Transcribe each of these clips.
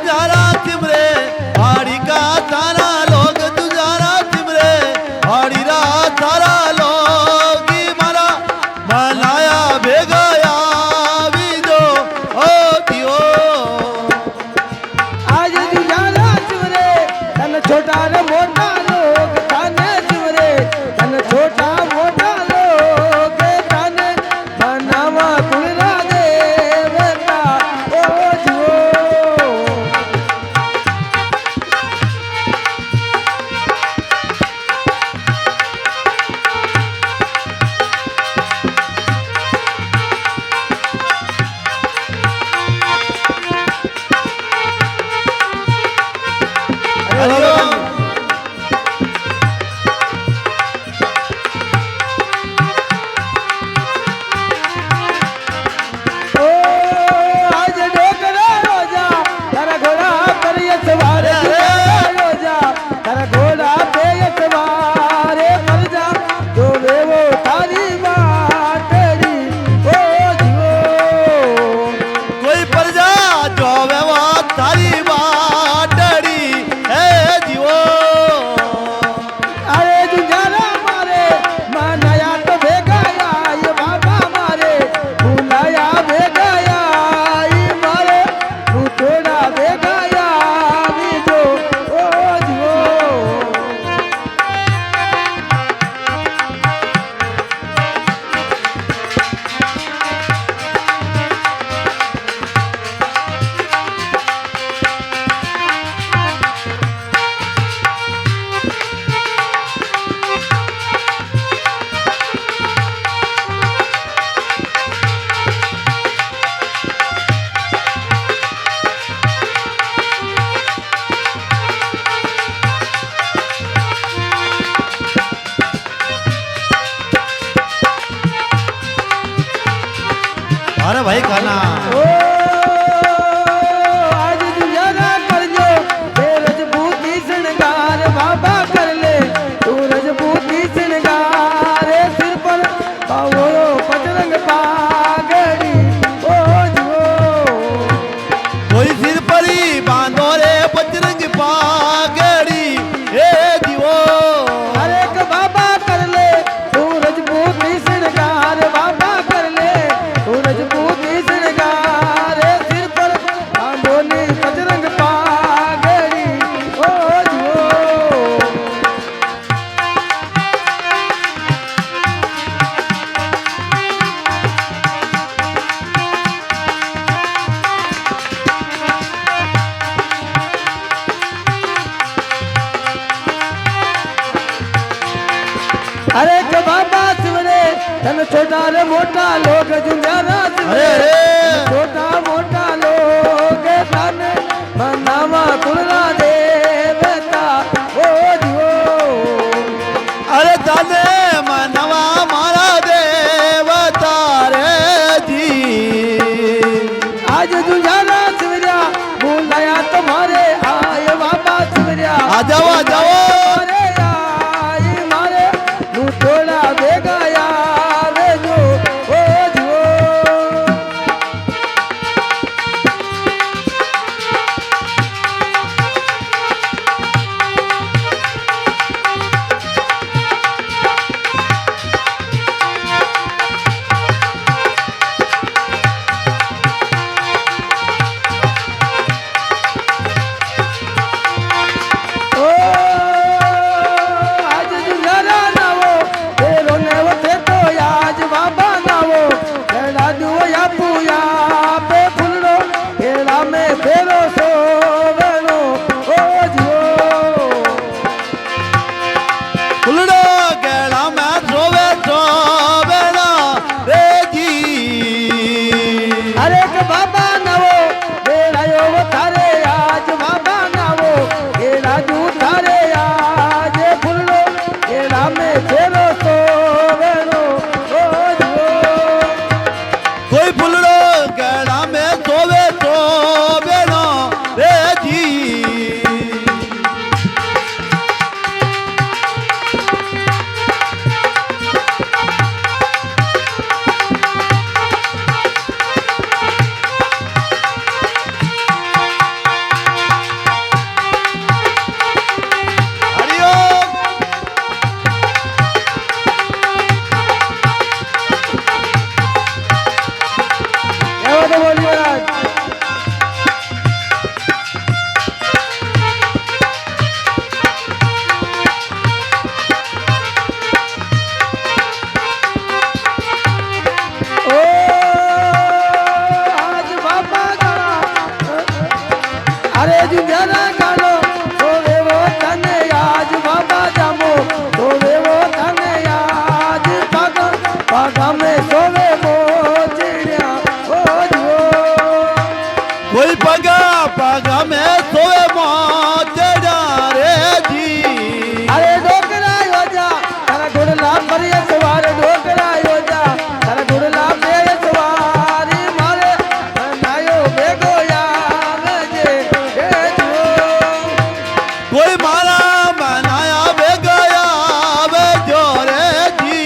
तुझारा सिमरे हाड़ी का सारा लोग तुझारा सिमरे हाड़ी रा सारा लोग मारा बनाया भेगाया बीजो ओ दियो आज तुझारा सिमरे तन छोटा रे मोटा लोग ताने सिमरे तन छोटा मोटा लोग ताने बनावा तुलरा देवता ओ जियो आज डोकरा रोजा तारा घोड़ा पर ये सवार रोजा तारा घोड़ा पे ये सवार मर जा जो वे वो तारी बाटरी ओ जियो कोई प्रजा जो वे वो तारी बाटड़ी है जीवो अरे जुझारा मारे मनाया तो भेगाया ये बाबा मारे बुलाया भेगाया ये मारे तू थोड़ा भेगाया भी जो ओ जियो अरे भाई खाना ओ आज जुझारा कर जो हे रजपूती श्रृंगार बाबा कर ले तू रजपूती श्रृंगार सिर पर पावो पतरंग पागड़ी ओ जियो कोई सिर परी बांधो रे बजरंग पागड़ी ए दिवो अरे एक बाबा कर ले तू रजपूती श्रृंगार बाबा कर ले तू रजपूती श्रृंगार सिर पर बांधोनी पतरंग पागड़ी ओ जियो अरे के बाबा सिमरे तन छोटा रे मोटा लोग जुंजारा सिमरे अरे छोटा मोटा लोग तन मनावा तुलरा देवता ओ जियो अरे दाने मनवा मारा देवता रे जी आज जुंजारा सिमरिया बुलाया तुम्हारे आए बाबा सिमरिया आ जाओ अरे आई मारे तू थोड़ा भेगाया रे जो ओ जियो अरे जुंझाना गानो सोवे वो तने आज बाबा जामो सोवे वो तने आज पागा में सोवे वो चिड़िया ओ जो कोई पगा पगा में सोए मोचड़ा रे जी अरे डोकरा योजा तारा घोड़ला परिय सवार डोकरा योजा तारा घोड़ला पे सवार मारे नायो बेगो यार जे जो कोई मारा बनाया वे गया वे जोरे जी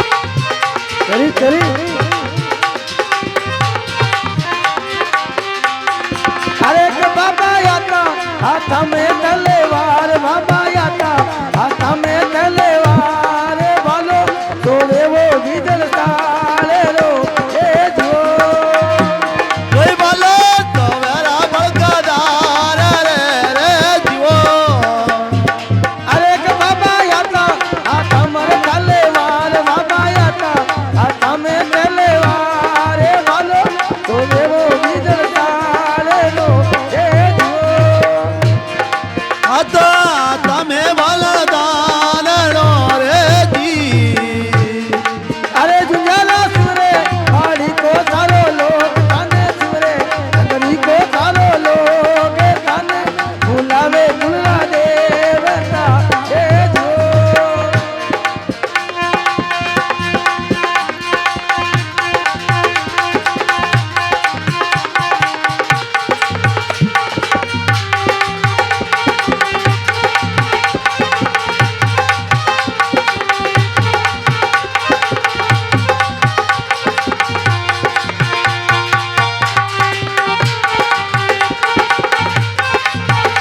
चली चली अरे के बाबा याता हाथ में तलवार बाबा याता हाथ में तलवार बोलो तोड़े वो बिजल ताले रो ए जो कोई बोले तो मेरा बड़कादार रे जीवो अरे के बाबा याता हाथ में तलवार बाबा याता हाथ में तलवार बोलो तोड़े वो बिजल ताले रो ए जो आता आता में वाला दानड़ो रे जी अरे जुंझाना सुरे पहाड़ी को सारो लोग ताने सुरे नगरी को सारो लोग ताने बुलावे बुला देवता ए जो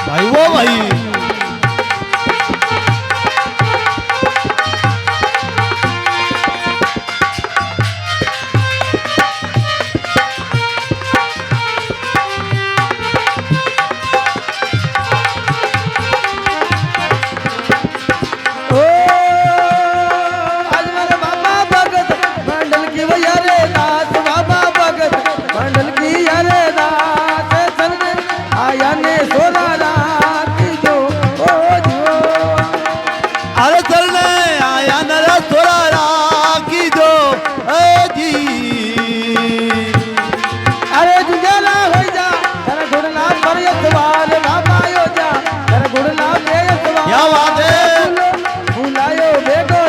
भाई वो भाई ओ आज मेरे बाबा भगत मंडल की भैया रे दास बाबा भगत मंडल की यारे दास चल आया ने सोना रात जो ओ जो अरे चलने आया नरा थोड़ा राखी जो ए जी अरे जुझाना हो जा तेरा घुड़ना पर यतवार बाबा यो जा तेरा घुड़ना पे यतवार क्या बात है? बुलायो बेगो